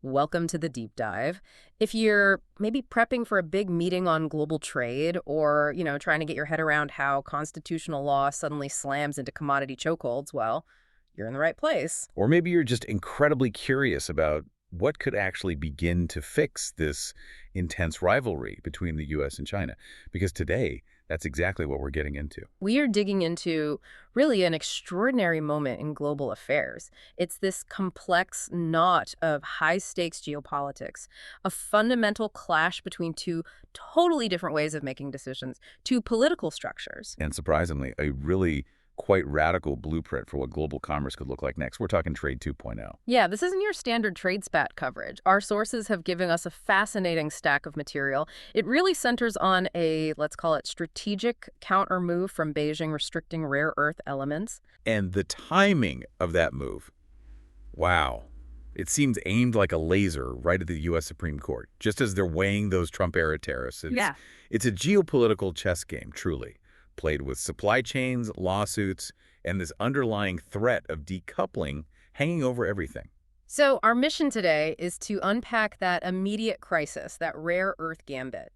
Welcome to the deep dive. If you're maybe prepping for a big meeting on global trade or, trying to get your head around how constitutional law suddenly slams into commodity chokeholds, well, you're in the right place. Or maybe you're just incredibly curious about what could actually begin to fix this intense rivalry between the U.S. and China. Because today, that's exactly what we're getting into. We are digging into really an extraordinary moment in global affairs. It's this complex knot of high-stakes geopolitics, a fundamental clash between two totally different ways of making decisions, two political structures. And surprisingly, a really quite radical blueprint for what global commerce could look like next. We're talking Trade 2.0. Yeah, this isn't your standard trade spat coverage. Our sources have given us a fascinating stack of material. It really centers on a, let's call it, strategic counter move from Beijing restricting rare earth elements. And the timing of that move, wow. It seems aimed like a laser right at the U.S. Supreme Court, just as they're weighing those Trump-era tariffs. It's a geopolitical chess game, truly, played with supply chains, lawsuits, and this underlying threat of decoupling hanging over everything. So our mission today is to unpack that immediate crisis, that rare earth gambit.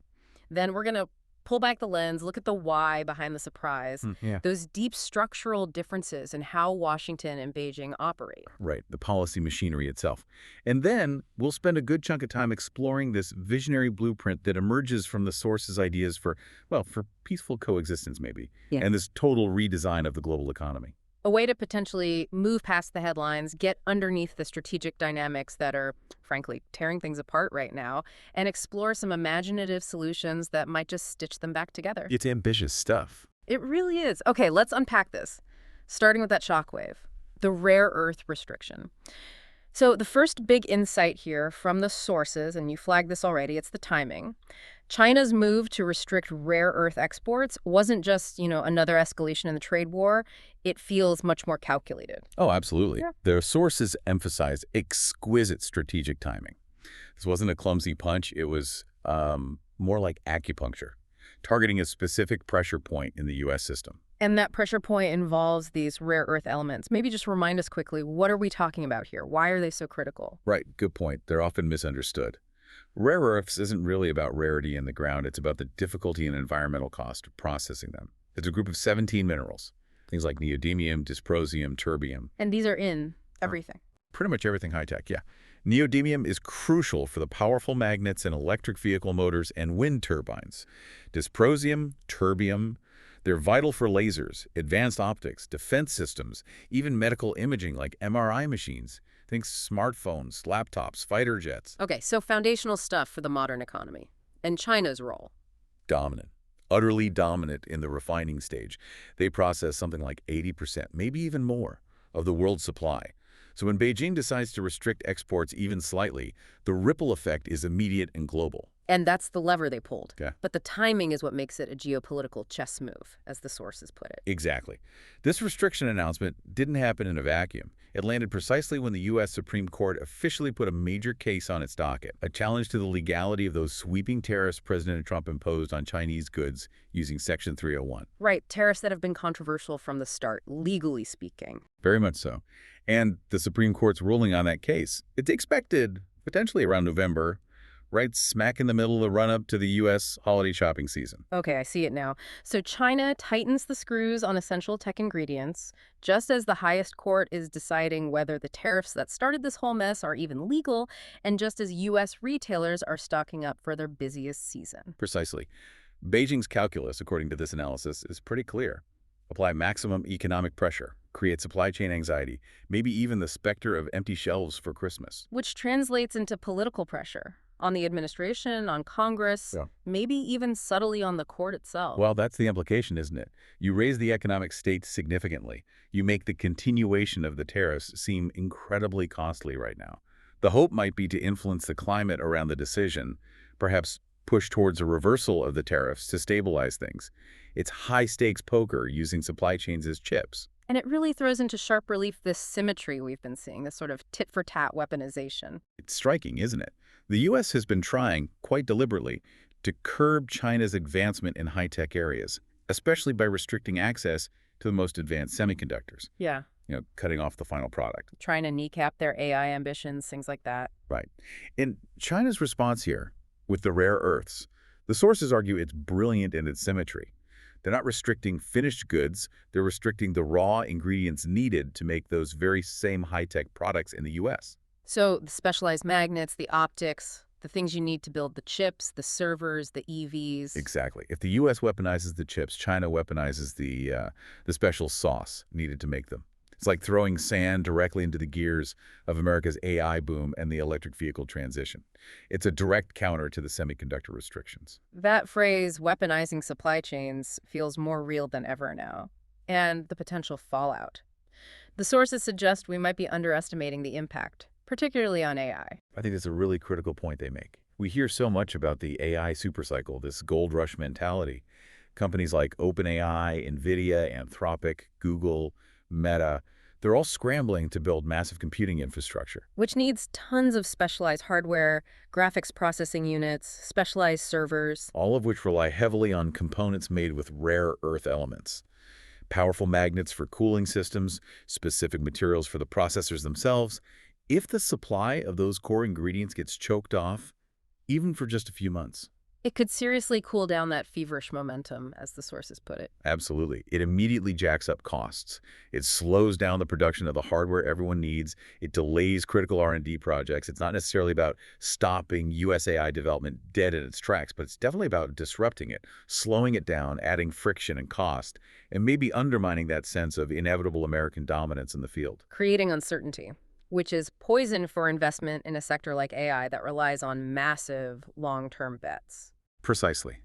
Then we're going to pull back the lens, look at the why behind the surprise, those deep structural differences in how Washington and Beijing operate. Right, the policy machinery itself. And then we'll spend a good chunk of time exploring this visionary blueprint that emerges from the source's ideas for peaceful coexistence maybe, and this total redesign of the global economy. A way to potentially move past the headlines, get underneath the strategic dynamics that are, frankly, tearing things apart right now, and explore some imaginative solutions that might just stitch them back together. It's ambitious stuff. It really is. Okay, let's unpack this, starting with that shockwave, the rare earth restriction. So the first big insight here from the sources, and you flagged this already, it's the timing. China's move to restrict rare earth exports wasn't just, another escalation in the trade war. It feels much more calculated. Oh, absolutely. Yeah. Their sources emphasized exquisite strategic timing. This wasn't a clumsy punch. It was more like acupuncture, targeting a specific pressure point in the U.S. system. And that pressure point involves these rare earth elements. Maybe just remind us quickly, what are we talking about here? Why are they so critical? Right. Good point. They're often misunderstood. Rare earths isn't really about rarity in the ground. It's about the difficulty and environmental cost of processing them. It's a group of 17 minerals, things like neodymium, dysprosium, terbium. And these are in everything. Pretty much everything high-tech, yeah. Neodymium is crucial for the powerful magnets in electric vehicle motors and wind turbines. Dysprosium, terbium, they're vital for lasers, advanced optics, defense systems, even medical imaging like MRI machines. Think smartphones, laptops, fighter jets. Okay, so foundational stuff for the modern economy. And China's role? Dominant. Utterly dominant in the refining stage. They process something like 80%, maybe even more, of the world's supply. So when Beijing decides to restrict exports even slightly, the ripple effect is immediate and global. And that's the lever they pulled. Okay. But the timing is what makes it a geopolitical chess move, as the sources put it. Exactly. This restriction announcement didn't happen in a vacuum. It landed precisely when the U.S. Supreme Court officially put a major case on its docket, a challenge to the legality of those sweeping tariffs President Trump imposed on Chinese goods using Section 301. Right, tariffs that have been controversial from the start, legally speaking. Very much so. And the Supreme Court's ruling on that case, it's expected potentially around November, right smack in the middle of the run-up to the U.S. holiday shopping season. Okay, I see it now. So China tightens the screws on essential tech ingredients, just as the highest court is deciding whether the tariffs that started this whole mess are even legal, and just as U.S. retailers are stocking up for their busiest season. Precisely. Beijing's calculus, according to this analysis, is pretty clear. Apply maximum economic pressure, create supply chain anxiety, maybe even the specter of empty shelves for Christmas. Which translates into political pressure. On the administration, on Congress, maybe even subtly on the court itself. Well, that's the implication, isn't it? You raise the economic stakes significantly. You make the continuation of the tariffs seem incredibly costly right now. The hope might be to influence the climate around the decision, perhaps push towards a reversal of the tariffs to stabilize things. It's high-stakes poker using supply chains as chips. And it really throws into sharp relief this symmetry we've been seeing, this sort of tit-for-tat weaponization. It's striking, isn't it? The U.S. has been trying, quite deliberately, to curb China's advancement in high-tech areas, especially by restricting access to the most advanced semiconductors. Yeah. cutting off the final product. Trying to kneecap their AI ambitions, things like that. Right. In China's response here, with the rare earths, the sources argue it's brilliant in its symmetry. They're not restricting finished goods, they're restricting the raw ingredients needed to make those very same high-tech products in the U.S. So the specialized magnets, the optics, the things you need to build the chips, the servers, the EVs. Exactly. If the U.S. weaponizes the chips, China weaponizes the special sauce needed to make them. It's like throwing sand directly into the gears of America's AI boom and the electric vehicle transition. It's a direct counter to the semiconductor restrictions. That phrase, weaponizing supply chains, feels more real than ever now. And the potential fallout. The sources suggest we might be underestimating the impact, particularly on AI. I think that's a really critical point they make. We hear so much about the AI supercycle, this gold rush mentality. Companies like OpenAI, NVIDIA, Anthropic, Google, Meta, they're all scrambling to build massive computing infrastructure. Which needs tons of specialized hardware, graphics processing units, specialized servers. All of which rely heavily on components made with rare earth elements. Powerful magnets for cooling systems, specific materials for the processors themselves. If the supply of those core ingredients gets choked off, even for just a few months, It could seriously cool down that feverish momentum, as the sources put it. absolutely, it immediately jacks up costs. It slows down the production of the hardware everyone needs. It delays critical R&D projects. It's not necessarily about stopping U.S. AI development dead in its tracks, but it's definitely about disrupting it, slowing it down, adding friction and cost, and maybe undermining that sense of inevitable American dominance in the field. Creating uncertainty, which is poison for investment in a sector like AI that relies on massive long-term bets. Precisely.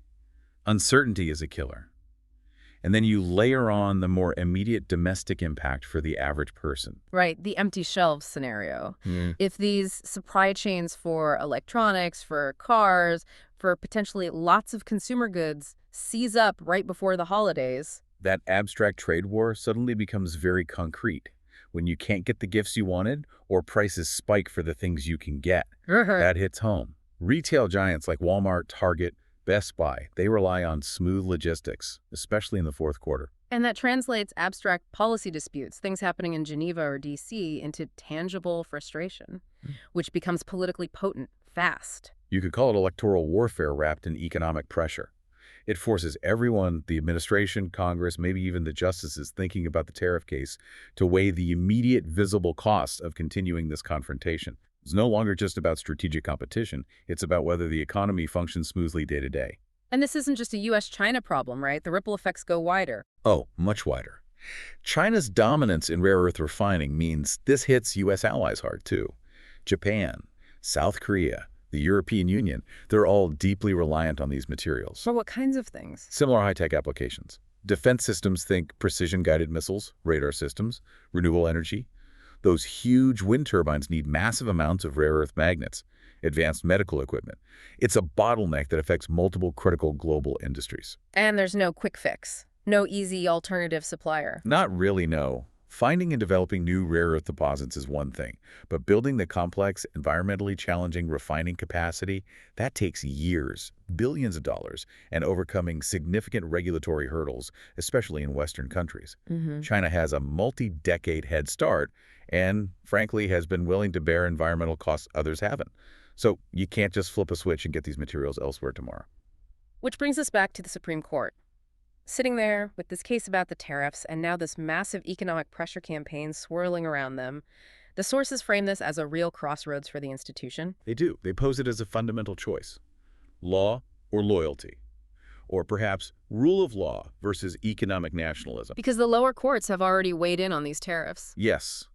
Uncertainty is a killer. And then you layer on the more immediate domestic impact for the average person. Right, the empty shelves scenario. If these supply chains for electronics, for cars, for potentially lots of consumer goods seize up right before the holidays. That abstract trade war suddenly becomes very concrete. When you can't get the gifts you wanted, or prices spike for the things you can get, that hits home. Retail giants like Walmart, Target, Best Buy, they rely on smooth logistics, especially in the fourth quarter. And that translates abstract policy disputes, things happening in Geneva or D.C., into tangible frustration, which becomes politically potent fast. You could call it electoral warfare wrapped in economic pressure. It forces everyone, the administration, Congress, maybe even the justices thinking about the tariff case, to weigh the immediate visible costs of continuing this confrontation. It's no longer just about strategic competition. It's about whether the economy functions smoothly day to day. And this isn't just a U.S. China problem, right? The ripple effects go wider. Oh, much wider. China's dominance in rare earth refining means this hits U.S. allies hard, too. Japan, South Korea, the European Union, they're all deeply reliant on these materials. For what kinds of things? Similar high-tech applications. Defense systems think precision-guided missiles, radar systems, renewable energy. Those huge wind turbines need massive amounts of rare earth magnets, advanced medical equipment. It's a bottleneck that affects multiple critical global industries. And there's no quick fix. No easy alternative supplier. Not really, no. Finding and developing new rare earth deposits is one thing, but building the complex, environmentally challenging refining capacity, that takes years, billions of dollars, and overcoming significant regulatory hurdles, especially in Western countries. China has a multi-decade head start and, frankly, has been willing to bear environmental costs others haven't. So you can't just flip a switch and get these materials elsewhere tomorrow. Which brings us back to the Supreme Court. Sitting there with this case about the tariffs and now this massive economic pressure campaign swirling around them, the sources frame this as a real crossroads for the institution. They do. They pose it as a fundamental choice. Law or loyalty. Or perhaps rule of law versus economic nationalism. Because the lower courts have already weighed in on these tariffs. Yes.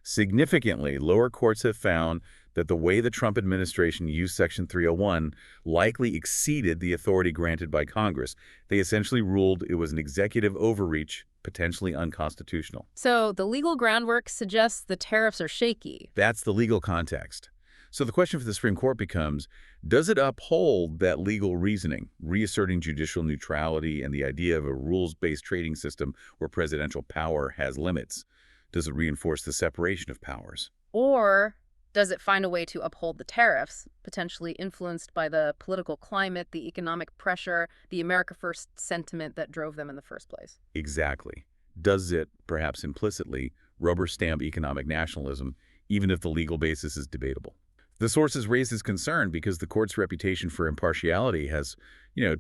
Significantly, lower courts have found that the way the Trump administration used Section 301 likely exceeded the authority granted by Congress. They essentially ruled it was an executive overreach, potentially unconstitutional. So the legal groundwork suggests the tariffs are shaky. That's the legal context. So the question for the Supreme Court becomes, does it uphold that legal reasoning, reasserting judicial neutrality and the idea of a rules-based trading system where presidential power has limits? Does it reinforce the separation of powers? Or does it find a way to uphold the tariffs, potentially influenced by the political climate, the economic pressure, the America First sentiment that drove them in the first place? Exactly. Does it, perhaps implicitly, rubber stamp economic nationalism, even if the legal basis is debatable. The sources raise this concern because the court's reputation for impartiality has,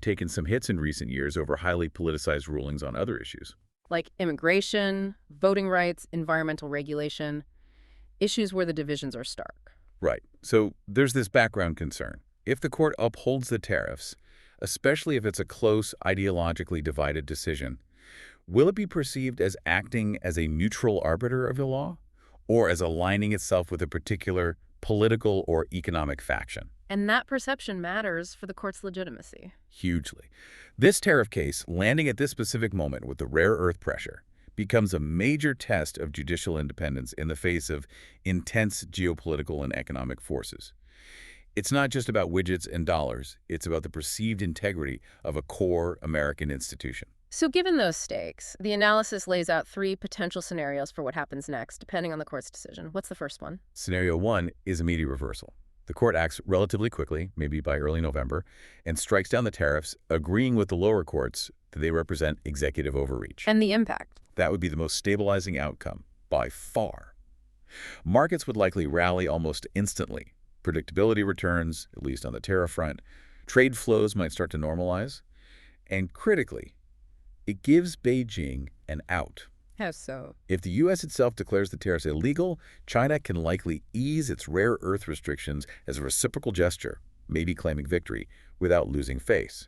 taken some hits in recent years over highly politicized rulings on other issues. Like immigration, voting rights, environmental regulation, issues where the divisions are stark. Right. So there's this background concern. If the court upholds the tariffs, especially if it's a close, ideologically divided decision, will it be perceived as acting as a neutral arbiter of the law or as aligning itself with a particular political or economic faction? And that perception matters for the court's legitimacy. Hugely. This tariff case, landing at this specific moment with the rare earth pressure, becomes a major test of judicial independence in the face of intense geopolitical and economic forces. It's not just about widgets and dollars, it's about the perceived integrity of a core American institution. So given those stakes, the analysis lays out three potential scenarios for what happens next, depending on the court's decision. What's the first one? Scenario 1 is immediate reversal. The court acts relatively quickly, maybe by early November, and strikes down the tariffs, agreeing with the lower courts that they represent executive overreach. And the impact? That would be the most stabilizing outcome, by far. Markets would likely rally almost instantly. Predictability returns, at least on the tariff front. Trade flows might start to normalize. And critically, it gives Beijing an out. How so? If the U.S. itself declares the tariffs illegal, China can likely ease its rare earth restrictions as a reciprocal gesture, maybe claiming victory, without losing face.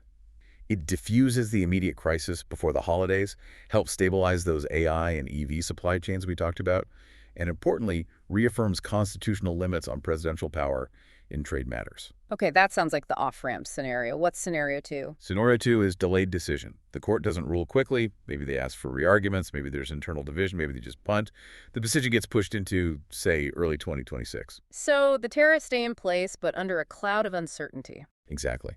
It diffuses the immediate crisis before the holidays, helps stabilize those AI and EV supply chains we talked about, and importantly, reaffirms constitutional limits on presidential power in trade matters. Okay, that sounds like the off-ramp scenario. What's scenario 2? Scenario 2 is delayed decision. The court doesn't rule quickly. Maybe they ask for re-arguments. Maybe there's internal division. Maybe they just punt. The decision gets pushed into, say, early 2026. So the tariffs stay in place, but under a cloud of uncertainty. Exactly.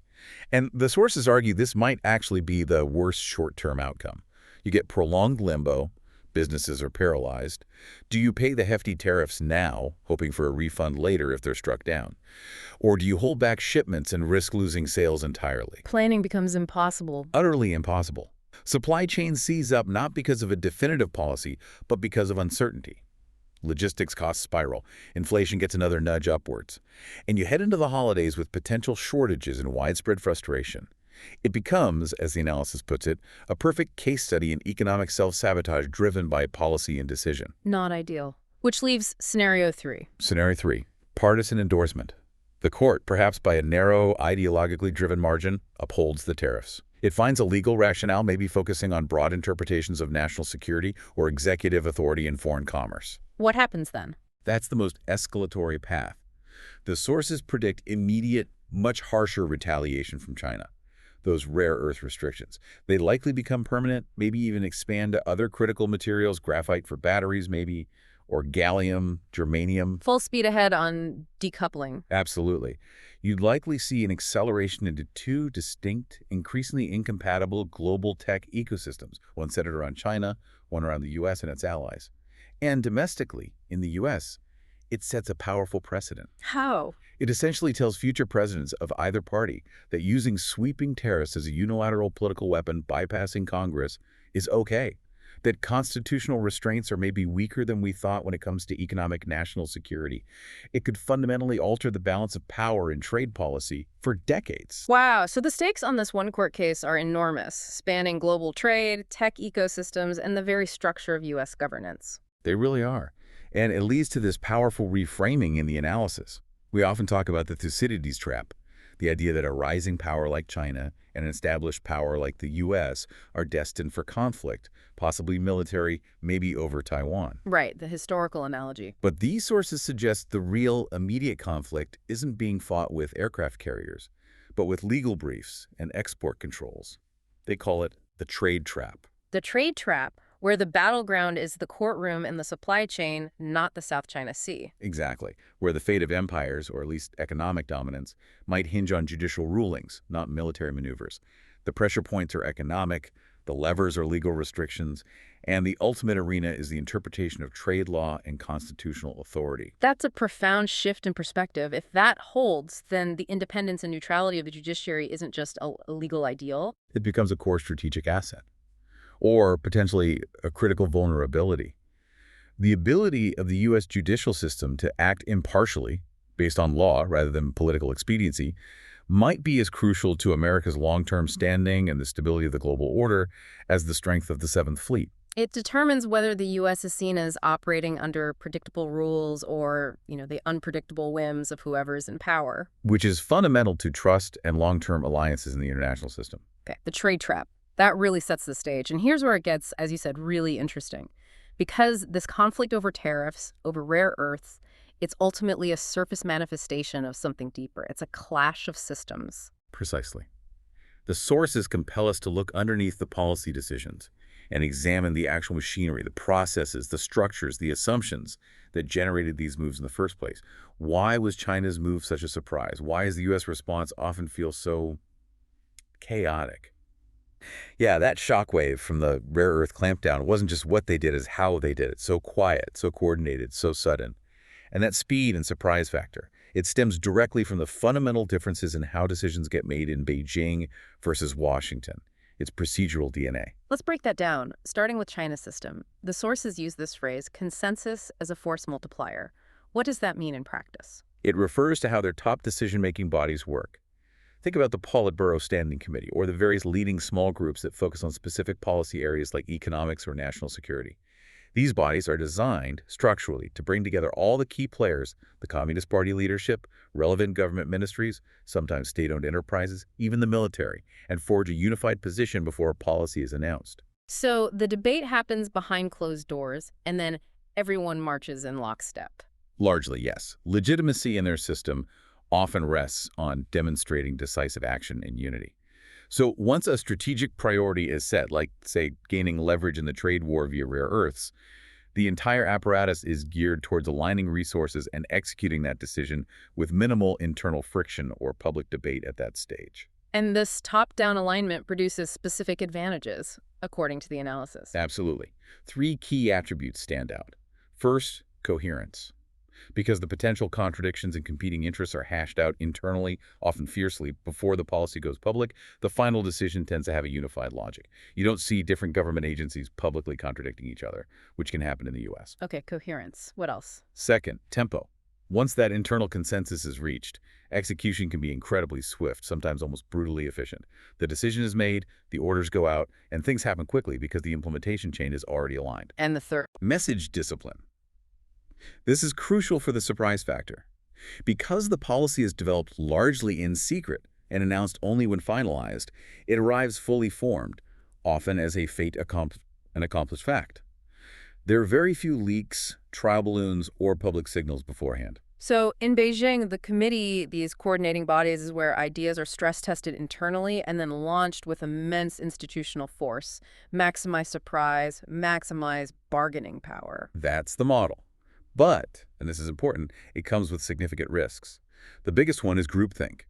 And the sources argue this might actually be the worst short-term outcome. You get prolonged limbo. Businesses are paralyzed. Do you pay the hefty tariffs now, hoping for a refund later if they're struck down? Or do you hold back shipments and risk losing sales entirely? Planning becomes impossible. Utterly impossible. Supply chains seize up not because of a definitive policy, but because of uncertainty. Logistics costs spiral. Inflation gets another nudge upwards. And you head into the holidays with potential shortages and widespread frustration. It becomes, as the analysis puts it, a perfect case study in economic self-sabotage driven by policy indecision. Not ideal. Which leaves scenario 3. Scenario 3, partisan endorsement. The court, perhaps by a narrow, ideologically driven margin, upholds the tariffs. It finds a legal rationale, maybe focusing on broad interpretations of national security or executive authority in foreign commerce. What happens then? That's the most escalatory path. The sources predict immediate, much harsher retaliation from China. Those rare earth restrictions. They likely become permanent, maybe even expand to other critical materials, graphite for batteries maybe, or gallium, germanium. Full speed ahead on decoupling. Absolutely. You'd likely see an acceleration into two distinct, increasingly incompatible global tech ecosystems, one centered around China, one around the U.S. and its allies. And domestically, in the U.S., it sets a powerful precedent. How? It essentially tells future presidents of either party that using sweeping tariffs as a unilateral political weapon bypassing Congress is okay, that constitutional restraints are maybe weaker than we thought when it comes to economic national security. It could fundamentally alter the balance of power in trade policy for decades. Wow, so the stakes on this one court case are enormous, spanning global trade, tech ecosystems, and the very structure of U.S. governance. They really are. And it leads to this powerful reframing in the analysis. We often talk about the Thucydides trap, the idea that a rising power like China and an established power like the U.S. are destined for conflict, possibly military, maybe over Taiwan. Right, the historical analogy. But these sources suggest the real immediate conflict isn't being fought with aircraft carriers, but with legal briefs and export controls. They call it the trade trap. The trade trap, where the battleground is the courtroom and the supply chain, not the South China Sea. Exactly, where the fate of empires, or at least economic dominance, might hinge on judicial rulings, not military maneuvers. The pressure points are economic, the levers are legal restrictions, and the ultimate arena is the interpretation of trade law and constitutional authority. That's a profound shift in perspective. If that holds, then the independence and neutrality of the judiciary isn't just a legal ideal. It becomes a core strategic asset, or potentially a critical vulnerability. The ability of the U.S. judicial system to act impartially, based on law rather than political expediency, might be as crucial to America's long-term standing and the stability of the global order as the strength of the Seventh Fleet. It determines whether the U.S. is seen as operating under predictable rules or, the unpredictable whims of whoever's in power. Which is fundamental to trust and long-term alliances in the international system. Okay, the trade trap. That really sets the stage. And here's where it gets, as you said, really interesting. Because this conflict over tariffs, over rare earths, it's ultimately a surface manifestation of something deeper. It's a clash of systems. Precisely. The sources compel us to look underneath the policy decisions and examine the actual machinery, the processes, the structures, the assumptions that generated these moves in the first place. Why was China's move such a surprise? Why does the U.S. response often feel so chaotic? Yeah, that shockwave from the rare earth clampdown wasn't just what they did, it's how they did it. So quiet, so coordinated, so sudden. And that speed and surprise factor, it stems directly from the fundamental differences in how decisions get made in Beijing versus Washington. It's procedural DNA. Let's break that down, starting with China's system. The sources use this phrase, consensus as a force multiplier. What does that mean in practice? It refers to how their top decision-making bodies work. Think about the Politburo Standing Committee or the various leading small groups that focus on specific policy areas like economics or national security. These bodies are designed structurally to bring together all the key players, the Communist Party leadership, relevant government ministries, sometimes state-owned enterprises, even the military, and forge a unified position before a policy is announced. So the debate happens behind closed doors, and then everyone marches in lockstep. Largely, yes. Legitimacy in their system often rests on demonstrating decisive action and unity. So once a strategic priority is set, like, say, gaining leverage in the trade war via rare earths, the entire apparatus is geared towards aligning resources and executing that decision with minimal internal friction or public debate at that stage. And this top-down alignment produces specific advantages, according to the analysis. Absolutely. 3 key attributes stand out. First, coherence. Because the potential contradictions and competing interests are hashed out internally, often fiercely, before the policy goes public, the final decision tends to have a unified logic. You don't see different government agencies publicly contradicting each other, which can happen in the U.S. Okay, coherence. What else? Second, tempo. Once that internal consensus is reached, execution can be incredibly swift, sometimes almost brutally efficient. The decision is made, the orders go out, and things happen quickly because the implementation chain is already aligned. And the third? Message discipline. This is crucial for the surprise factor. Because the policy is developed largely in secret and announced only when finalized, it arrives fully formed, often as a an accomplished fact. There are very few leaks, trial balloons, or public signals beforehand. So in Beijing, the committee, these coordinating bodies, is where ideas are stress-tested internally and then launched with immense institutional force. Maximize surprise, maximize bargaining power. That's the model. But, and this is important, it comes with significant risks. The biggest one is groupthink.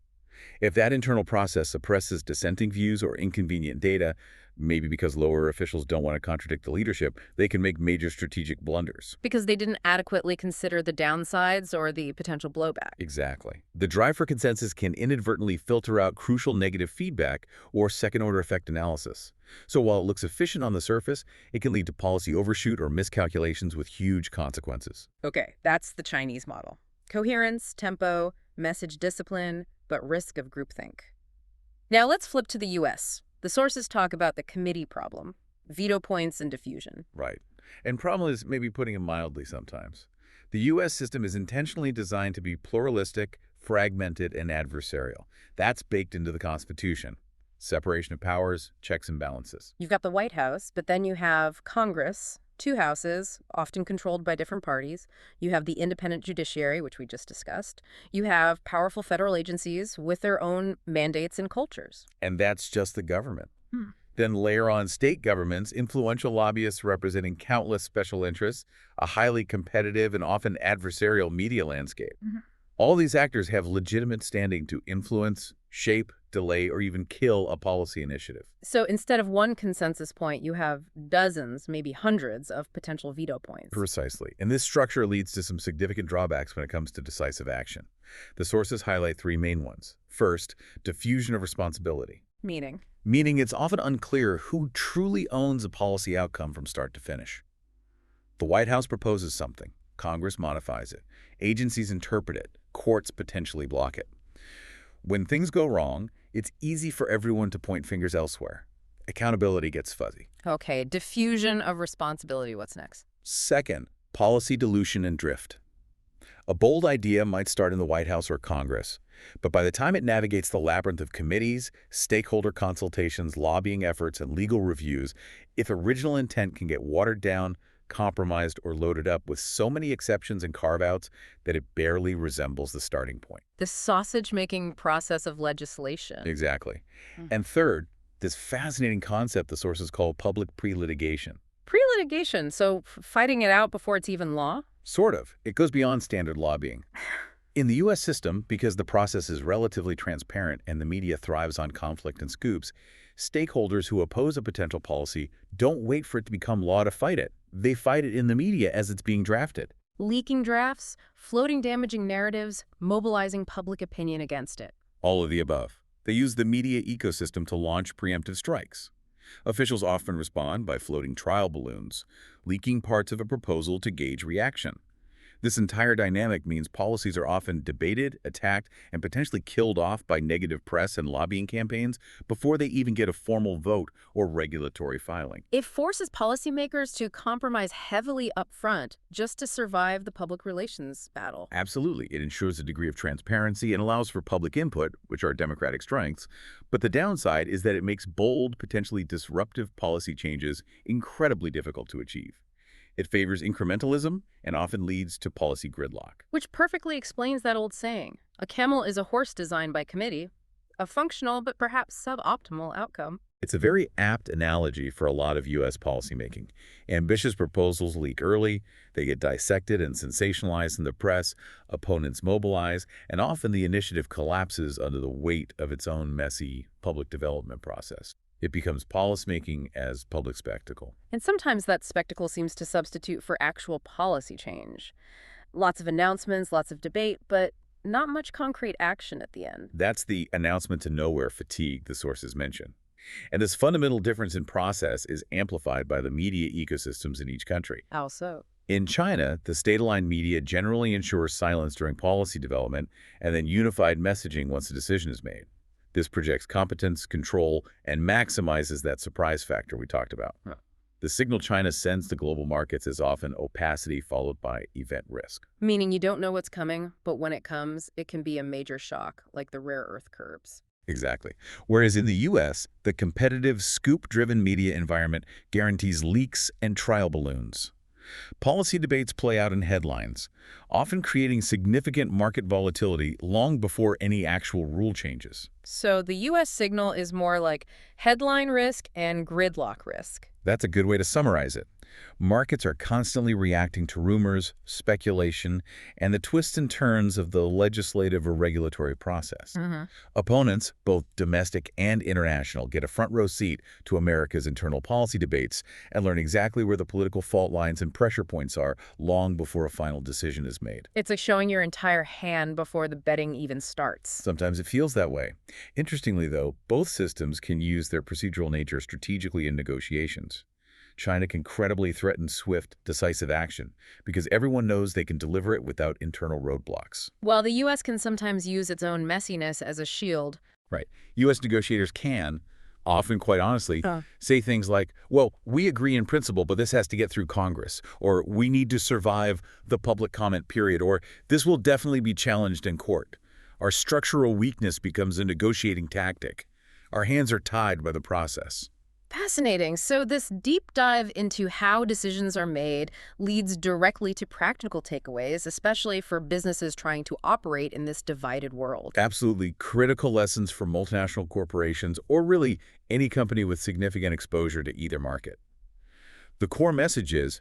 If that internal process suppresses dissenting views or inconvenient data, maybe because lower officials don't want to contradict the leadership, they can make major strategic blunders. Because they didn't adequately consider the downsides or the potential blowback. Exactly. The drive for consensus can inadvertently filter out crucial negative feedback or second-order effect analysis. So while it looks efficient on the surface, it can lead to policy overshoot or miscalculations with huge consequences. Okay, that's the Chinese model. Coherence, tempo, message discipline, but risk of groupthink. Now let's flip to the U.S. The sources talk about the committee problem, veto points and diffusion. Right. And problem is maybe putting it mildly sometimes. The U.S. system is intentionally designed to be pluralistic, fragmented, and adversarial. That's baked into the Constitution. Separation of powers, checks and balances. You've got the White House, but then you have Congress, 2 houses, often controlled by different parties. You have the independent judiciary, which we just discussed. You have powerful federal agencies with their own mandates and cultures. And that's just the government. Then layer on state governments, influential lobbyists representing countless special interests, a highly competitive and often adversarial media landscape. All these actors have legitimate standing to influence, shape, delay, or even kill a policy initiative. So instead of one consensus point, you have dozens, maybe hundreds of potential veto points. Precisely. And this structure leads to some significant drawbacks when it comes to decisive action. The sources highlight 3 main ones. First, diffusion of responsibility. Meaning? Meaning it's often unclear who truly owns a policy outcome from start to finish. The White House proposes something. Congress modifies it. Agencies interpret it. Courts potentially block it. When things go wrong, it's easy for everyone to point fingers elsewhere. Accountability gets fuzzy. Okay, diffusion of responsibility. What's next? Second, policy dilution and drift. A bold idea might start in the White House or Congress, but by the time it navigates the labyrinth of committees, stakeholder consultations, lobbying efforts, and legal reviews, if original intent can get watered down, compromised, or loaded up with so many exceptions and carve-outs that it barely resembles the starting point. The sausage-making process of legislation. Exactly. And third, this fascinating concept the sources call public pre-litigation. Pre-litigation, so fighting it out before it's even law? Sort of. It goes beyond standard lobbying. In the U.S. system, because the process is relatively transparent and the media thrives on conflict and scoops, stakeholders who oppose a potential policy don't wait for it to become law to fight it. They fight it in the media as it's being drafted. Leaking drafts, floating damaging narratives, mobilizing public opinion against it. All of the above. They use the media ecosystem to launch preemptive strikes. Officials often respond by floating trial balloons, leaking parts of a proposal to gauge reaction. This entire dynamic means policies are often debated, attacked, and potentially killed off by negative press and lobbying campaigns before they even get a formal vote or regulatory filing. It forces policymakers to compromise heavily up front just to survive the public relations battle. Absolutely. It ensures a degree of transparency and allows for public input, which are democratic strengths. But the downside is that it makes bold, potentially disruptive policy changes incredibly difficult to achieve. It favors incrementalism and often leads to policy gridlock. Which perfectly explains that old saying, a camel is a horse designed by committee, a functional but perhaps suboptimal outcome. It's a very apt analogy for a lot of U.S. policymaking. Ambitious proposals leak early, they get dissected and sensationalized in the press, opponents mobilize, and often the initiative collapses under the weight of its own messy public development process. It becomes policymaking as public spectacle. And sometimes that spectacle seems to substitute for actual policy change. Lots of announcements, lots of debate, but not much concrete action at the end. That's the announcement to nowhere fatigue the sources mention. And this fundamental difference in process is amplified by the media ecosystems in each country. How so? In China, the state-aligned media generally ensures silence during policy development and then unified messaging once a decision is made. This projects competence, control, and maximizes that surprise factor we talked about. The signal China sends to global markets is often opacity followed by event risk. Meaning you don't know what's coming, but when it comes, it can be a major shock, like the rare earth curbs. Exactly. Whereas in the U.S., the competitive, scoop-driven media environment guarantees leaks and trial balloons. Policy debates play out in headlines, often creating significant market volatility long before any actual rule changes. So the U.S. signal is more like headline risk and gridlock risk. That's a good way to summarize it. Markets are constantly reacting to rumors, speculation, and the twists and turns of the legislative or regulatory process. Opponents, both domestic and international, get a front row seat to America's internal policy debates and learn exactly where the political fault lines and pressure points are long before a final decision is made. It's like showing your entire hand before the betting even starts. Sometimes it feels that way. Interestingly, though, both systems can use their procedural nature strategically in negotiations. China can credibly threaten swift, decisive action because everyone knows they can deliver it without internal roadblocks. While the U.S. can sometimes use its own messiness as a shield. Right. U.S. negotiators can, often quite honestly, say things like, well, we agree in principle, but this has to get through Congress, or we need to survive the public comment period, or this will definitely be challenged in court. Our structural weakness becomes a negotiating tactic. Our hands are tied by the process. Fascinating. So this deep dive into how decisions are made leads directly to practical takeaways, especially for businesses trying to operate in this divided world. Absolutely critical lessons for multinational corporations or really any company with significant exposure to either market. The core message is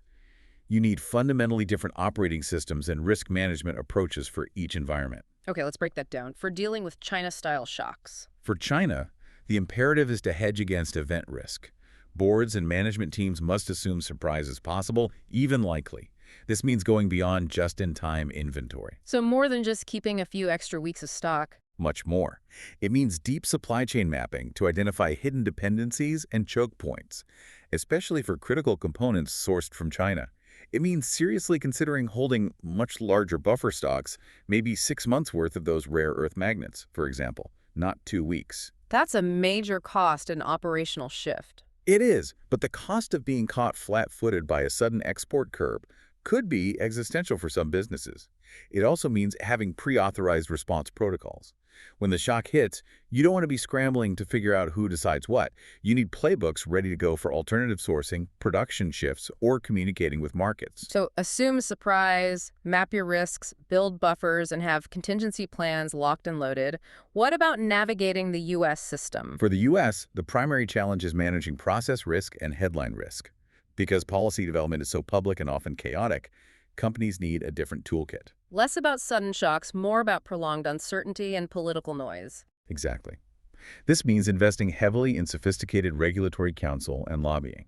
you need fundamentally different operating systems and risk management approaches for each environment. Okay, let's break that down. For dealing with China-style shocks. For China, the imperative is to hedge against event risk. Boards and management teams must assume surprise is possible, even likely. This means going beyond just-in-time inventory. So more than just keeping a few extra weeks of stock. Much more. It means deep supply chain mapping to identify hidden dependencies and choke points, especially for critical components sourced from China. It means seriously considering holding much larger buffer stocks, maybe 6 months worth of those rare earth magnets, for example, not 2 weeks. That's a major cost and operational shift. It is, but the cost of being caught flat-footed by a sudden export curb could be existential for some businesses. It also means having pre-authorized response protocols. When the shock hits, you don't want to be scrambling to figure out who decides what. You need playbooks ready to go for alternative sourcing, production shifts, or communicating with markets. So assume surprise, map your risks, build buffers, and have contingency plans locked and loaded. What about navigating the U.S. system? For the U.S., the primary challenge is managing process risk and headline risk. Because policy development is so public and often chaotic, companies need a different toolkit. Less about sudden shocks, more about prolonged uncertainty and political noise. Exactly. This means investing heavily in sophisticated regulatory counsel and lobbying.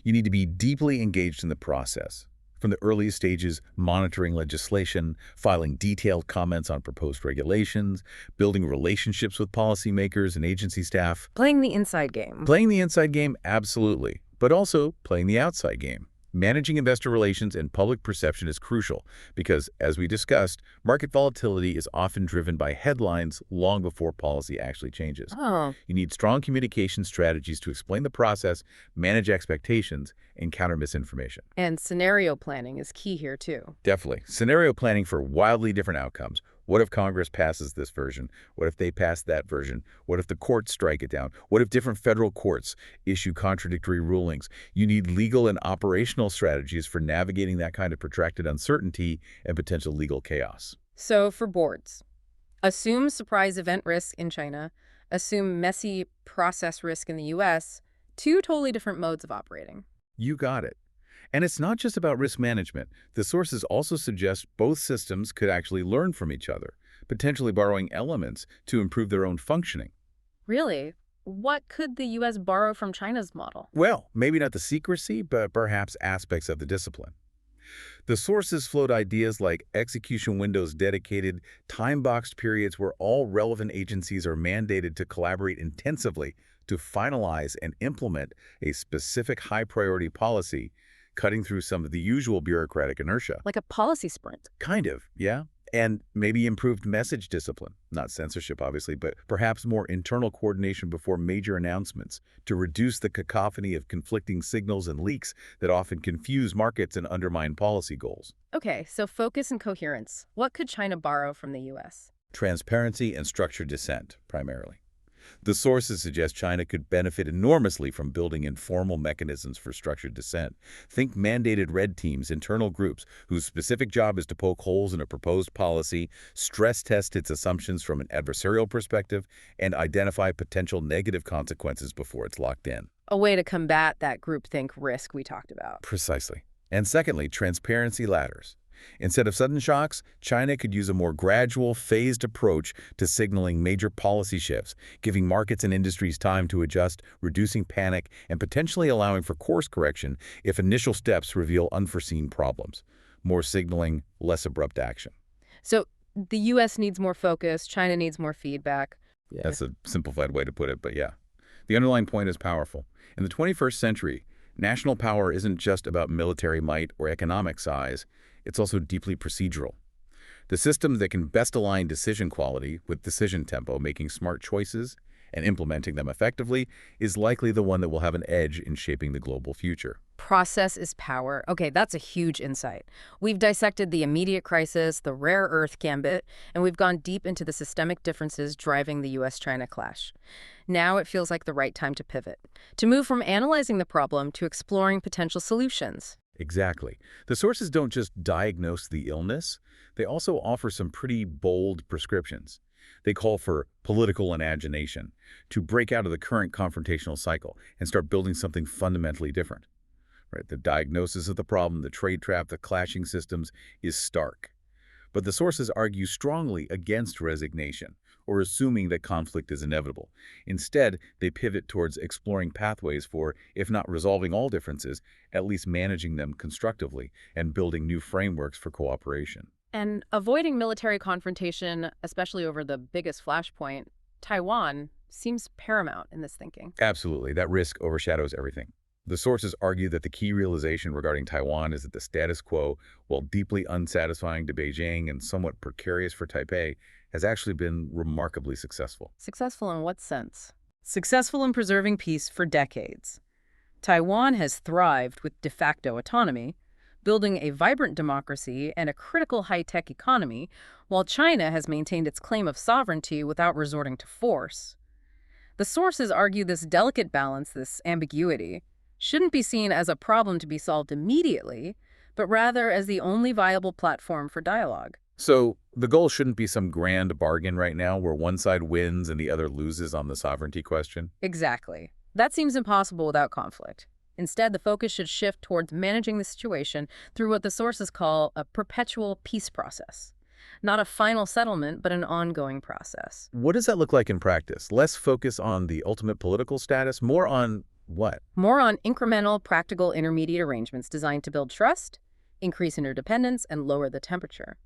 You need to be deeply engaged in the process. From the earliest stages, monitoring legislation, filing detailed comments on proposed regulations, building relationships with policymakers and agency staff. Playing the inside game. Playing the inside game, absolutely, but also playing the outside game. Managing investor relations and public perception is crucial because, as we discussed, market volatility is often driven by headlines long before policy actually changes. Oh, You need strong communication strategies to explain the process, manage expectations, and counter misinformation. and scenario planning is key here too. Definitely. Scenario planning for wildly different outcomes. What if Congress passes this version? What if they pass that version? What if the courts strike it down? What if different federal courts issue contradictory rulings? You need legal and operational strategies for navigating that kind of protracted uncertainty and potential legal chaos. So for boards, assume surprise event risk in China, assume messy process risk in the U.S., two totally different modes of operating. You got it. And it's not just about risk management. The sources also suggest both systems could actually learn from each other, potentially borrowing elements to improve their own functioning. Really? What could the U.S. borrow from China's model? Well, maybe not the secrecy, but perhaps aspects of the discipline. The sources float ideas like execution windows dedicated, time-boxed periods where all relevant agencies are mandated to collaborate intensively to finalize and implement a specific high-priority policy, cutting through some of the usual bureaucratic inertia. Like a policy sprint. Kind of, yeah. And maybe improved message discipline. Not censorship, obviously, but perhaps more internal coordination before major announcements to reduce the cacophony of conflicting signals and leaks that often confuse markets and undermine policy goals. Okay, so focus and coherence. What could China borrow from the U.S.? Transparency and structured dissent, primarily. The sources suggest China could benefit enormously from building informal mechanisms for structured dissent. Think mandated red teams, internal groups, whose specific job is to poke holes in a proposed policy, stress test its assumptions from an adversarial perspective, and identify potential negative consequences before it's locked in. A way to combat that groupthink risk we talked about. Precisely. And secondly, transparency ladders. Instead of sudden shocks, China could use a more gradual, phased approach to signaling major policy shifts, giving markets and industries time to adjust, reducing panic, and potentially allowing for course correction if initial steps reveal unforeseen problems. More signaling, less abrupt action. So the U.S. needs more focus, China needs more feedback. Yeah. That's a simplified way to put it, but yeah. The underlying point is powerful. In the 21st century, national power isn't just about military might or economic size. It's also deeply procedural. The system that can best align decision quality with decision tempo, making smart choices and implementing them effectively, is likely the one that will have an edge in shaping the global future. Process is power. Okay, that's a huge insight. We've dissected the immediate crisis, the rare earth gambit, and we've gone deep into the systemic differences driving the U.S. China clash. Now it feels like the right time to pivot, to move from analyzing the problem to exploring potential solutions. Exactly. The sources don't just diagnose the illness, they also offer some pretty bold prescriptions. They call for political imagination, to break out of the current confrontational cycle and start building something fundamentally different. Right? The diagnosis of the problem, the trade trap, the clashing systems is stark. But the sources argue strongly against resignation or assuming that conflict is inevitable. Instead, they pivot towards exploring pathways for, if not resolving all differences, at least managing them constructively and building new frameworks for cooperation. And avoiding military confrontation, especially over the biggest flashpoint, Taiwan, seems paramount in this thinking. Absolutely. That risk overshadows everything. The sources argue that the key realization regarding Taiwan is that the status quo, while deeply unsatisfying to Beijing and somewhat precarious for Taipei, has actually been remarkably successful. Successful in what sense? Successful in preserving peace for decades. Taiwan has thrived with de facto autonomy, building a vibrant democracy and a critical high-tech economy, while China has maintained its claim of sovereignty without resorting to force. The sources argue this delicate balance, this ambiguity, shouldn't be seen as a problem to be solved immediately, but rather as the only viable platform for dialogue. So the goal shouldn't be some grand bargain right now where one side wins and the other loses on the sovereignty question. Exactly. That seems impossible without conflict. Instead, the focus should shift towards managing the situation through what the sources call a perpetual peace process. Not a final settlement, but an ongoing process. What does that look like in practice? Less focus on the ultimate political status, more on what? More on incremental, practical intermediate arrangements designed to build trust, increase interdependence, and lower the temperature.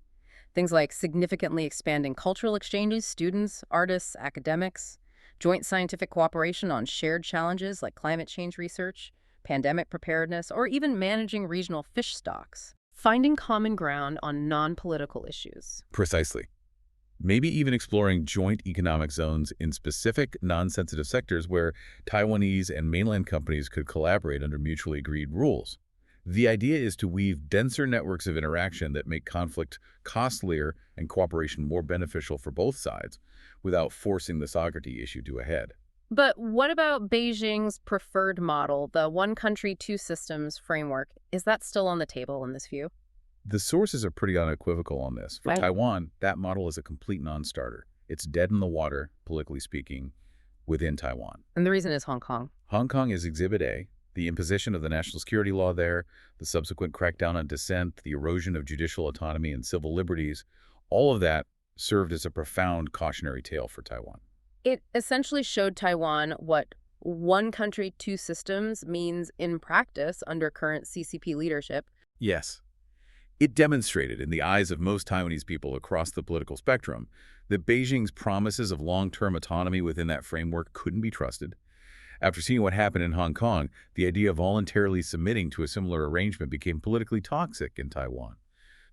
Things like significantly expanding cultural exchanges, students, artists, academics, joint scientific cooperation on shared challenges like climate change research, pandemic preparedness, or even managing regional fish stocks. Finding common ground on non-political issues. Precisely. Maybe even exploring joint economic zones in specific non-sensitive sectors where Taiwanese and mainland companies could collaborate under mutually agreed rules. The idea is to weave denser networks of interaction that make conflict costlier and cooperation more beneficial for both sides without forcing the sovereignty issue to a head. But what about Beijing's preferred model, the one country, two systems framework? Is that still on the table in this view? The sources are pretty unequivocal on this. For Right. Taiwan, that model is a complete non-starter. It's dead in the water, politically speaking, within Taiwan. And the reason is Hong Kong. Hong Kong is Exhibit A. The imposition of the national security law there, the subsequent crackdown on dissent, the erosion of judicial autonomy and civil liberties, all of that served as a profound cautionary tale for Taiwan. It essentially showed Taiwan what one country, two systems means in practice under current CCP leadership. Yes. It demonstrated in the eyes of most Taiwanese people across the political spectrum that Beijing's promises of long-term autonomy within that framework couldn't be trusted. After seeing what happened in Hong Kong, the idea of voluntarily submitting to a similar arrangement became politically toxic in Taiwan.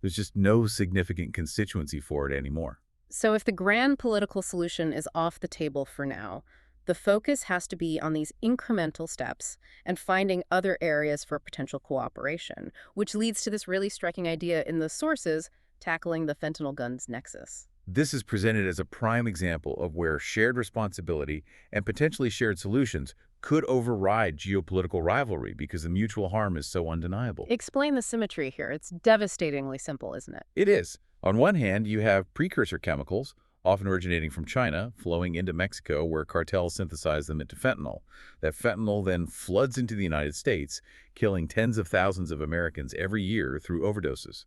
There's just no significant constituency for it anymore. So if the grand political solution is off the table for now, the focus has to be on these incremental steps and finding other areas for potential cooperation, which leads to this really striking idea in the sources, tackling the fentanyl guns nexus. This is presented as a prime example of where shared responsibility and potentially shared solutions could override geopolitical rivalry because the mutual harm is so undeniable. Explain the symmetry here. It's devastatingly simple, isn't it? It is. On one hand, you have precursor chemicals, often originating from China, flowing into Mexico where cartels synthesize them into fentanyl. That fentanyl then floods into the United States, killing tens of thousands of Americans every year through overdoses.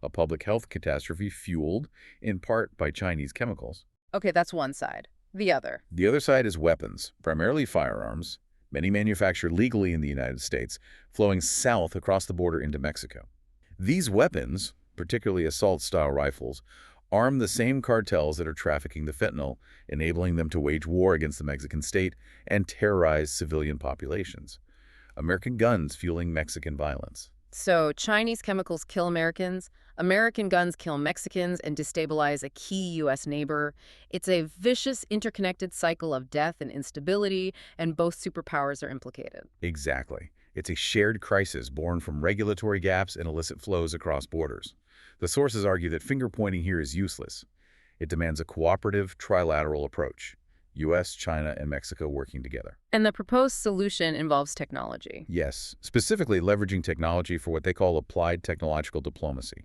A public health catastrophe fueled, in part, by Chinese chemicals. Okay, that's one side. The other. The other side is weapons, primarily firearms, many manufactured legally in the United States, flowing south across the border into Mexico. These weapons, particularly assault-style rifles, arm the same cartels that are trafficking the fentanyl, enabling them to wage war against the Mexican state and terrorize civilian populations. American guns fueling Mexican violence. So Chinese chemicals kill Americans, American guns kill Mexicans and destabilize a key U.S. neighbor. It's a vicious, interconnected cycle of death and instability, and both superpowers are implicated. Exactly. It's a shared crisis born from regulatory gaps and illicit flows across borders. The sources argue that finger-pointing here is useless. It demands a cooperative, trilateral approach. U.S., China, and Mexico working together. And the proposed solution involves technology. Yes, specifically leveraging technology for what they call applied technological diplomacy.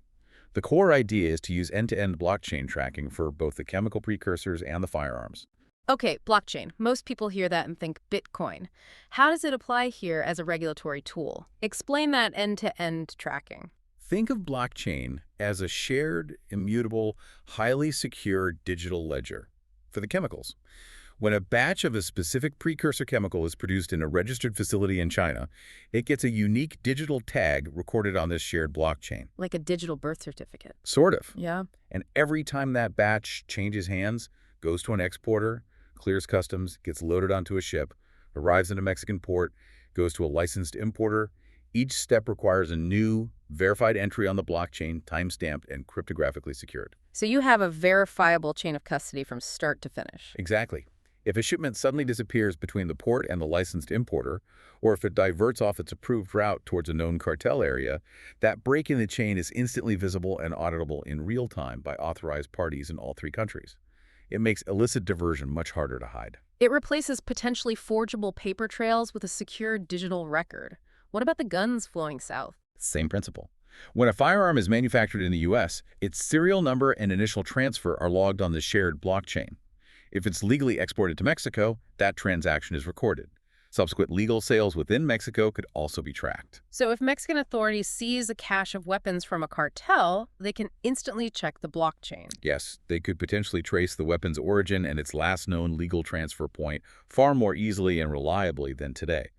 The core idea is to use end-to-end blockchain tracking for both the chemical precursors and the firearms. Okay, blockchain. Most people hear that and think Bitcoin. How does it apply here as a regulatory tool? Explain that end-to-end tracking. Think of blockchain as a shared, immutable, highly secure digital ledger for the chemicals. When a batch of a specific precursor chemical is produced in a registered facility in China, it gets a unique digital tag recorded on this shared blockchain. Like a digital birth certificate. Sort of. Yeah. And every time that batch changes hands, goes to an exporter, clears customs, gets loaded onto a ship, arrives in a Mexican port, goes to a licensed importer. Each step requires a new, verified entry on the blockchain, time-stamped and cryptographically secured. So you have a verifiable chain of custody from start to finish. Exactly. If a shipment suddenly disappears between the port and the licensed importer, or if it diverts off its approved route towards a known cartel area, that break in the chain is instantly visible and auditable in real time by authorized parties in all three countries. It makes illicit diversion much harder to hide. It replaces potentially forgeable paper trails with a secure digital record. What about the guns flowing south? Same principle. When a firearm is manufactured in the U.S., its serial number and initial transfer are logged on the shared blockchain. If it's legally exported to Mexico, that transaction is recorded. Subsequent legal sales within Mexico could also be tracked. So if Mexican authorities seize a cache of weapons from a cartel, they can instantly check the blockchain. Yes, they could potentially trace the weapon's origin and its last known legal transfer point far more easily and reliably than today.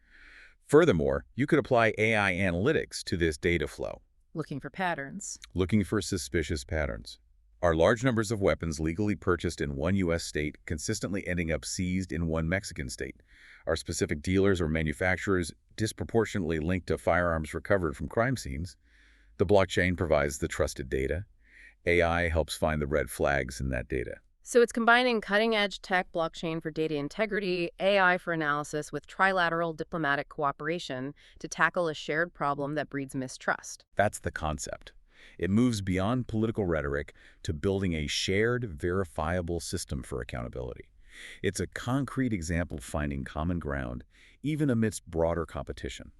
Furthermore, you could apply AI analytics to this data flow, Looking for patterns. looking for suspicious patterns. Are large numbers of weapons legally purchased in one U.S. state consistently ending up seized in one Mexican state? Are specific dealers or manufacturers disproportionately linked to firearms recovered from crime scenes? The blockchain provides the trusted data. AI helps find the red flags in that data. So it's combining cutting-edge tech, blockchain for data integrity, AI for analysis with trilateral diplomatic cooperation to tackle a shared problem that breeds mistrust. That's the concept. It moves beyond political rhetoric to building a shared, verifiable system for accountability. It's a concrete example of finding common ground, even amidst broader competition.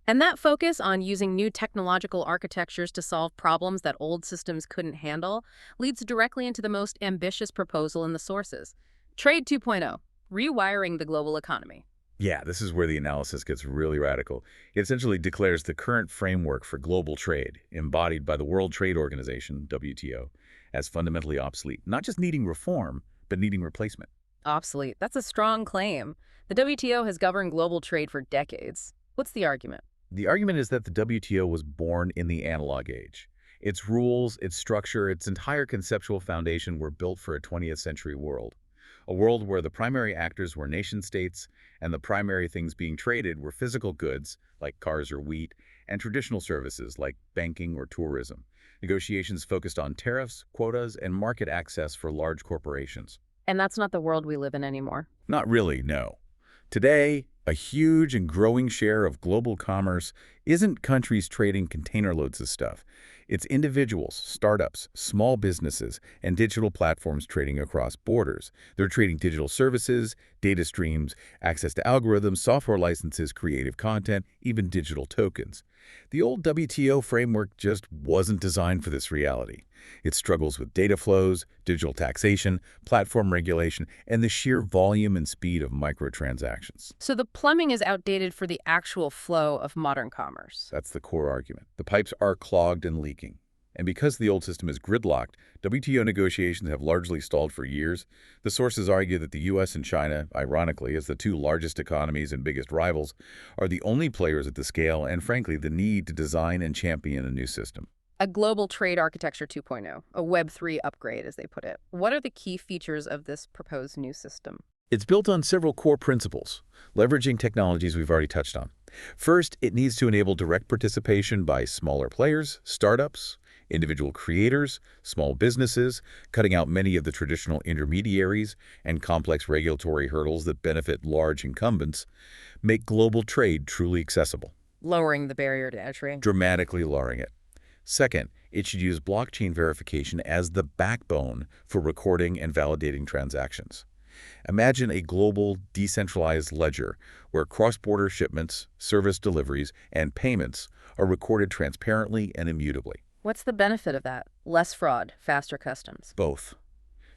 And that focus on using new technological architectures to solve problems that old systems couldn't handle leads directly into the most ambitious proposal in the sources. Trade 2.0, rewiring the global economy. Yeah, this is where the analysis gets really radical. It essentially declares the current framework for global trade, embodied by the World Trade Organization, WTO, as fundamentally obsolete, not just needing reform, but needing replacement. Obsolete. That's a strong claim. The WTO has governed global trade for decades. What's the argument? The argument is that the WTO was born in the analog age. Its rules, its structure, its entire conceptual foundation were built for a 20th century world. A world where the primary actors were nation-states, and the primary things being traded were physical goods, like cars or wheat, and traditional services, like banking or tourism. Negotiations focused on tariffs, quotas, and market access for large corporations. And that's not the world we live in anymore. Not really, no. Today, a huge and growing share of global commerce isn't countries trading container loads of stuff. It's individuals, startups, small businesses, and digital platforms trading across borders. They're trading digital services, data streams, access to algorithms, software licenses, creative content, even digital tokens. The old WTO framework just wasn't designed for this reality. It struggles with data flows, digital taxation, platform regulation, and the sheer volume and speed of microtransactions. So the plumbing is outdated for the actual flow of modern commerce. That's the core argument. The pipes are clogged and leaking. And because the old system is gridlocked, WTO negotiations have largely stalled for years. The sources argue that the U.S. and China, ironically, as the two largest economies and biggest rivals, are the only players at the scale and, frankly, the need to design and champion a new system. A global trade architecture 2.0, a Web3 upgrade, as they put it. What are the key features of this proposed new system? It's built on several core principles, leveraging technologies we've already touched on. First, it needs to enable direct participation by smaller players, startups, individual creators, small businesses, cutting out many of the traditional intermediaries and complex regulatory hurdles that benefit large incumbents, make global trade truly accessible. Lowering the barrier to entry. Dramatically lowering it. Second, it should use blockchain verification as the backbone for recording and validating transactions. Imagine a global, decentralized ledger where cross-border shipments, service deliveries, and payments are recorded transparently and immutably. What's the benefit of that? Less fraud, faster customs. Both.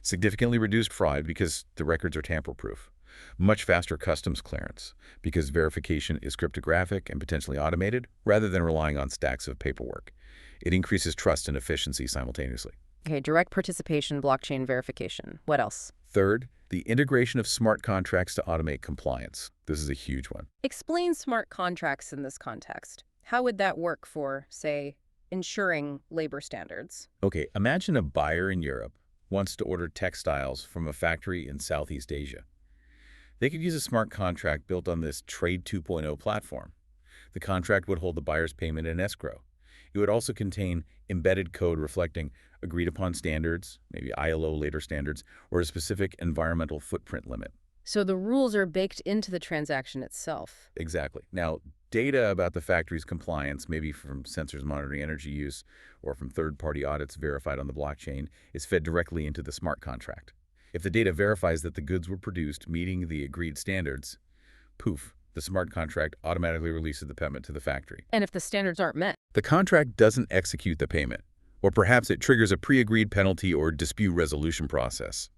Significantly reduced fraud because the records are tamper-proof. Much faster customs clearance because verification is cryptographic and potentially automated rather than relying on stacks of paperwork. It increases trust and efficiency simultaneously. Okay, direct participation, blockchain verification. What else? Third, the integration of smart contracts to automate compliance. This is a huge one. Explain smart contracts in this context. How would that work for, say, ensuring labor standards? Okay, imagine a buyer in Europe wants to order textiles from a factory in Southeast Asia. They could use a smart contract built on this Trade 2.0 platform. The contract would hold the buyer's payment in escrow. It would also contain embedded code reflecting agreed-upon standards, maybe ILO later standards, or a specific environmental footprint limit. So the rules are baked into the transaction itself. Exactly. Now, data about the factory's compliance, maybe from sensors monitoring energy use or from third-party audits verified on the blockchain, is fed directly into the smart contract. If the data verifies that the goods were produced meeting the agreed standards, poof, the smart contract automatically releases the payment to the factory. And if the standards aren't met? The contract doesn't execute the payment, or perhaps it triggers a pre-agreed penalty or dispute resolution process.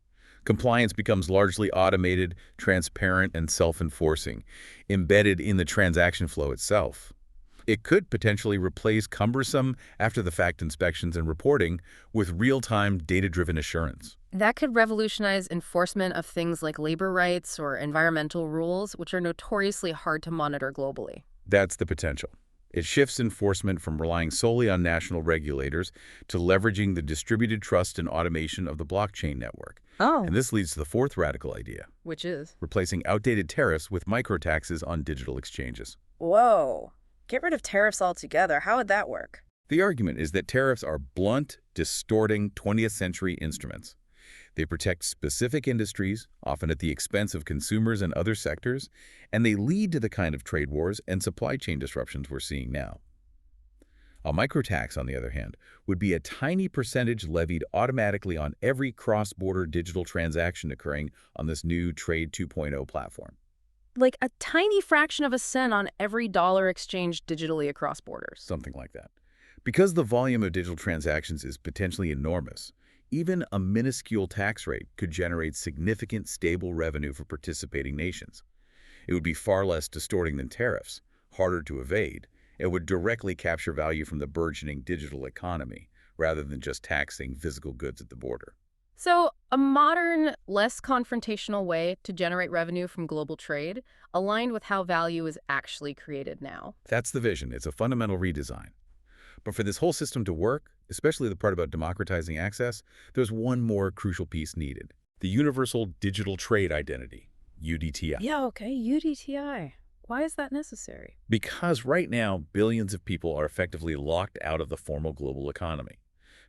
Compliance becomes largely automated, transparent, and self-enforcing, embedded in the transaction flow itself. It could potentially replace cumbersome after-the-fact inspections and reporting with real-time, data-driven assurance. That could revolutionize enforcement of things like labor rights or environmental rules, which are notoriously hard to monitor globally. That's the potential. It shifts enforcement from relying solely on national regulators to leveraging the distributed trust and automation of the blockchain network. Oh. And this leads to the fourth radical idea, Which is? replacing outdated tariffs with microtaxes on digital exchanges. Whoa. Get rid of tariffs altogether. How would that work? The argument is that tariffs are blunt, distorting 20th century instruments. They protect specific industries, often at the expense of consumers and other sectors, and they lead to the kind of trade wars and supply chain disruptions we're seeing now. A microtax, on the other hand, would be a tiny percentage levied automatically on every cross-border digital transaction occurring on this new Trade 2.0 platform. Like a tiny fraction of a cent on every dollar exchanged digitally across borders. Something like that. Because the volume of digital transactions is potentially enormous, even a minuscule tax rate could generate significant stable revenue for participating nations. It would be far less distorting than tariffs, harder to evade. It would directly capture value from the burgeoning digital economy, rather than just taxing physical goods at the border. So, a modern, less confrontational way to generate revenue from global trade, aligned with how value is actually created now. That's the vision. It's a fundamental redesign. But for this whole system to work, especially the part about democratizing access, there's one more crucial piece needed: the Universal Digital Trade Identity, UDTI. Yeah, okay, UDTI. Why is that necessary? Because right now, billions of people are effectively locked out of the formal global economy.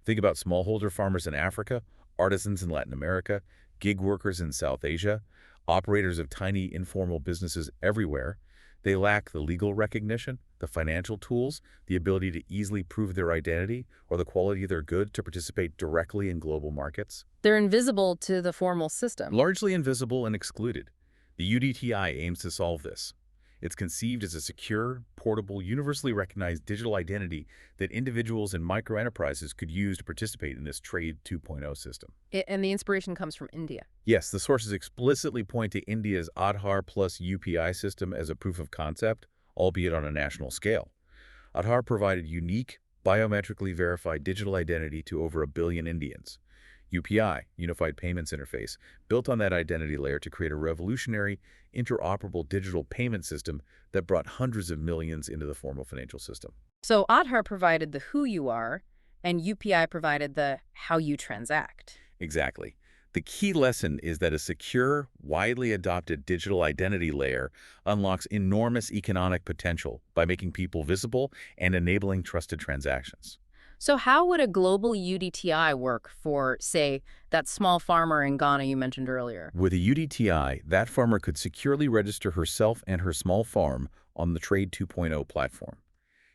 Think about smallholder farmers in Africa, artisans in Latin America, gig workers in South Asia, operators of tiny informal businesses everywhere. They lack the legal recognition, the financial tools, the ability to easily prove their identity, or the quality of their good to participate directly in global markets. They're invisible to the formal system. Largely invisible and excluded. The UDTI aims to solve this. It's conceived as a secure, portable, universally recognized digital identity that individuals and microenterprises could use to participate in this Trade 2.0 system. And the inspiration comes from India. Yes, the sources explicitly point to India's Aadhaar plus UPI system as a proof of concept, albeit on a national scale. Aadhaar provided unique, biometrically verified digital identity to over 1 billion Indians. UPI, Unified Payments Interface, built on that identity layer to create a revolutionary, interoperable digital payment system that brought hundreds of millions into the formal financial system. So Aadhaar provided the who you are, and UPI provided the how you transact. Exactly. The key lesson is that a secure, widely adopted digital identity layer unlocks enormous economic potential by making people visible and enabling trusted transactions. So how would a global UDTI work for, say, that small farmer in Ghana you mentioned earlier? With a UDTI, that farmer could securely register herself and her small farm on the Trade 2.0 platform.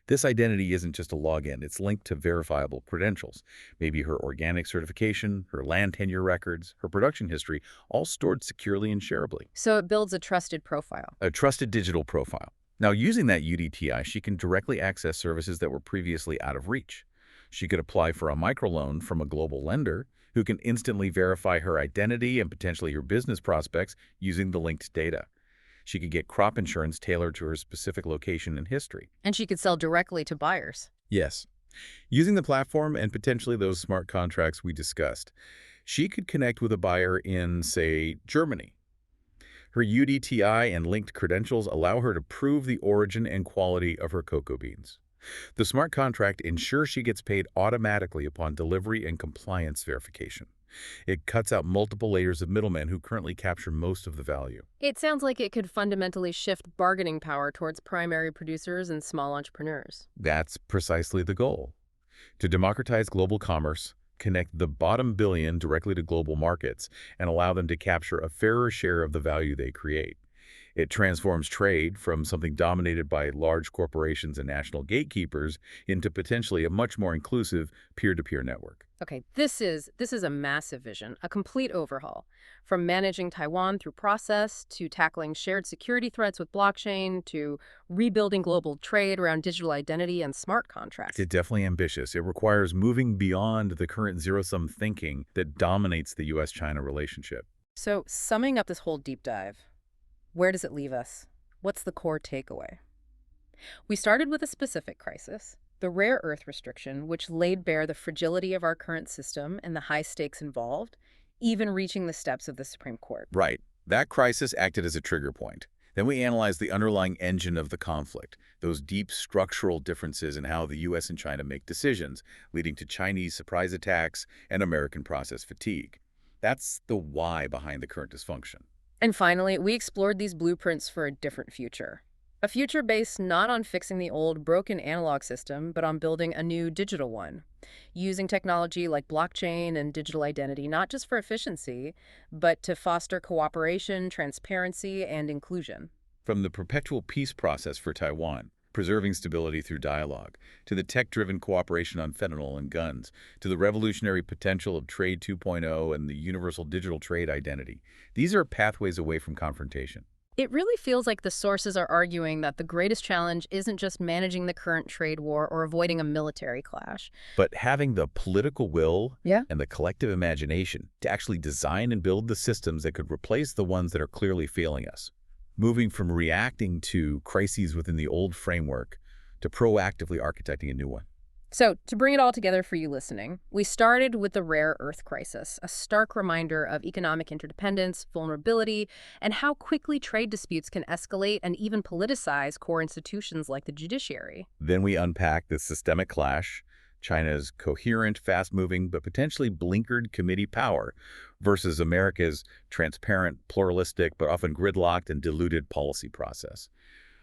This identity isn't just a login, it's linked to verifiable credentials. Maybe her organic certification, her land tenure records, her production history, all stored securely and shareably. So it builds a trusted profile. A trusted digital profile. Now, using that UDTI, she can directly access services that were previously out of reach. She could apply for a microloan from a global lender who can instantly verify her identity and potentially her business prospects using the linked data. She could get crop insurance tailored to her specific location and history. And she could sell directly to buyers. Yes. Using the platform and potentially those smart contracts we discussed, she could connect with a buyer in, say, Germany. Her UDTI and linked credentials allow her to prove the origin and quality of her cocoa beans. The smart contract ensures she gets paid automatically upon delivery and compliance verification. It cuts out multiple layers of middlemen who currently capture most of the value. It sounds like it could fundamentally shift bargaining power towards primary producers and small entrepreneurs. That's precisely the goal. To democratize global commerce, connect the bottom billion directly to global markets, and allow them to capture a fairer share of the value they create. It transforms trade from something dominated by large corporations and national gatekeepers into potentially a much more inclusive peer-to-peer network. Okay, this is a massive vision, a complete overhaul. From managing Taiwan through process, to tackling shared security threats with blockchain, to rebuilding global trade around digital identity and smart contracts. It's definitely ambitious. It requires moving beyond the current zero-sum thinking that dominates the U.S. China relationship. So, summing up this whole deep dive, where does it leave us? What's the core takeaway? We started with a specific crisis, the rare earth restriction, which laid bare the fragility of our current system and the high stakes involved, even reaching the steps of the Supreme Court. Right. That crisis acted as a trigger point. Then we analyzed the underlying engine of the conflict, those deep structural differences in how the U.S. and China make decisions, leading to Chinese surprise attacks and American process fatigue. That's the why behind the current dysfunction. And finally, we explored these blueprints for a different future. A future based not on fixing the old broken analog system, but on building a new digital one, using technology like blockchain and digital identity not just for efficiency, but to foster cooperation, transparency, and inclusion. From the perpetual peace process for Taiwan, preserving stability through dialogue, to the tech-driven cooperation on fentanyl and guns, to the revolutionary potential of Trade 2.0 and the universal digital trade identity. These are pathways away from confrontation. It really feels like the sources are arguing that the greatest challenge isn't just managing the current trade war or avoiding a military clash. But having the political will Yeah. and the collective imagination to actually design and build the systems that could replace the ones that are clearly failing us. Moving from reacting to crises within the old framework to proactively architecting a new one. So, to bring it all together for you listening, we started with the rare earth crisis, a stark reminder of economic interdependence, vulnerability, and how quickly trade disputes can escalate and even politicize core institutions like the judiciary. Then we unpack the systemic clash, China's coherent, fast-moving, but potentially blinkered committee power versus America's transparent, pluralistic, but often gridlocked and diluted policy process.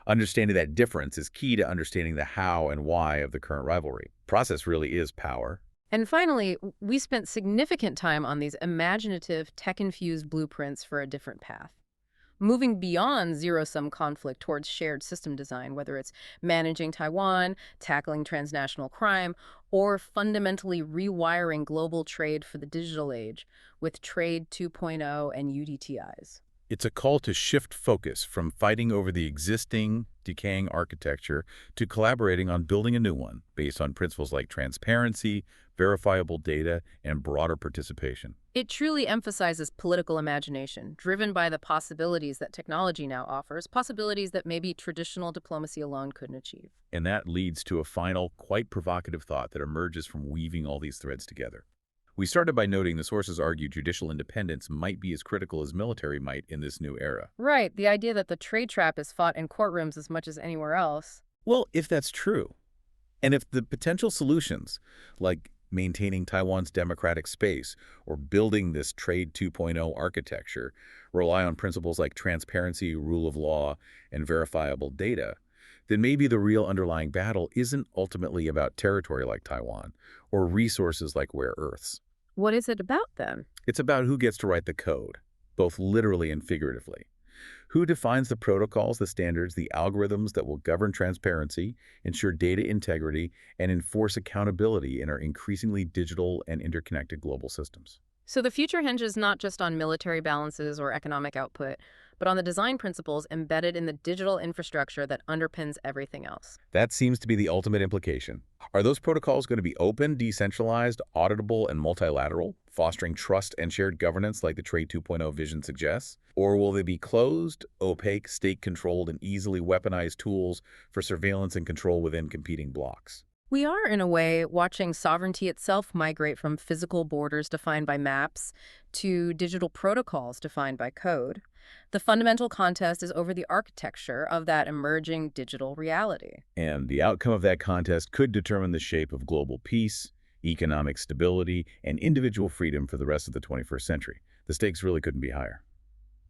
Understanding that difference is key to understanding the how and why of the current rivalry. Process really is power. And finally, we spent significant time on these imaginative, tech-infused blueprints for a different path. Moving beyond zero-sum conflict towards shared system design, whether it's managing Taiwan, tackling transnational crime, or fundamentally rewiring global trade for the digital age with Trade 2.0 and UDTIs. It's a call to shift focus from fighting over the existing, decaying architecture to collaborating on building a new one based on principles like transparency, verifiable data, and broader participation. It truly emphasizes political imagination, driven by the possibilities that technology now offers, possibilities that maybe traditional diplomacy alone couldn't achieve. And that leads to a final, quite provocative thought that emerges from weaving all these threads together. We started by noting the sources argue judicial independence might be as critical as military might in this new era. Right, the idea that the trade trap is fought in courtrooms as much as anywhere else. Well, if that's true, and if the potential solutions, like maintaining Taiwan's democratic space or building this Trade 2.0 architecture, rely on principles like transparency, rule of law, and verifiable data, then maybe the real underlying battle isn't ultimately about territory like Taiwan or resources like rare earths. What is it about then? It's about who gets to write the code, both literally and figuratively. Who defines the protocols, the standards, the algorithms that will govern transparency, ensure data integrity, and enforce accountability in our increasingly digital and interconnected global systems? So the future hinges not just on military balances or economic output, but on the design principles embedded in the digital infrastructure that underpins everything else. That seems to be the ultimate implication. Are those protocols going to be open, decentralized, auditable, and multilateral, fostering trust and shared governance like the Trade 2.0 vision suggests? Or will they be closed, opaque, state-controlled, and easily weaponized tools for surveillance and control within competing blocs? We are, in a way, watching sovereignty itself migrate from physical borders defined by maps to digital protocols defined by code. The fundamental contest is over the architecture of that emerging digital reality. And the outcome of that contest could determine the shape of global peace, economic stability, and individual freedom for the rest of the 21st century. The stakes really couldn't be higher.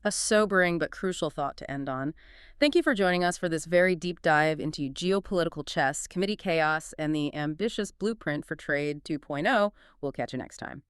A sobering but crucial thought to end on. Thank you for joining us for this very deep dive into geopolitical chess, committee chaos, and the ambitious blueprint for Trade 2.0. We'll catch you next time.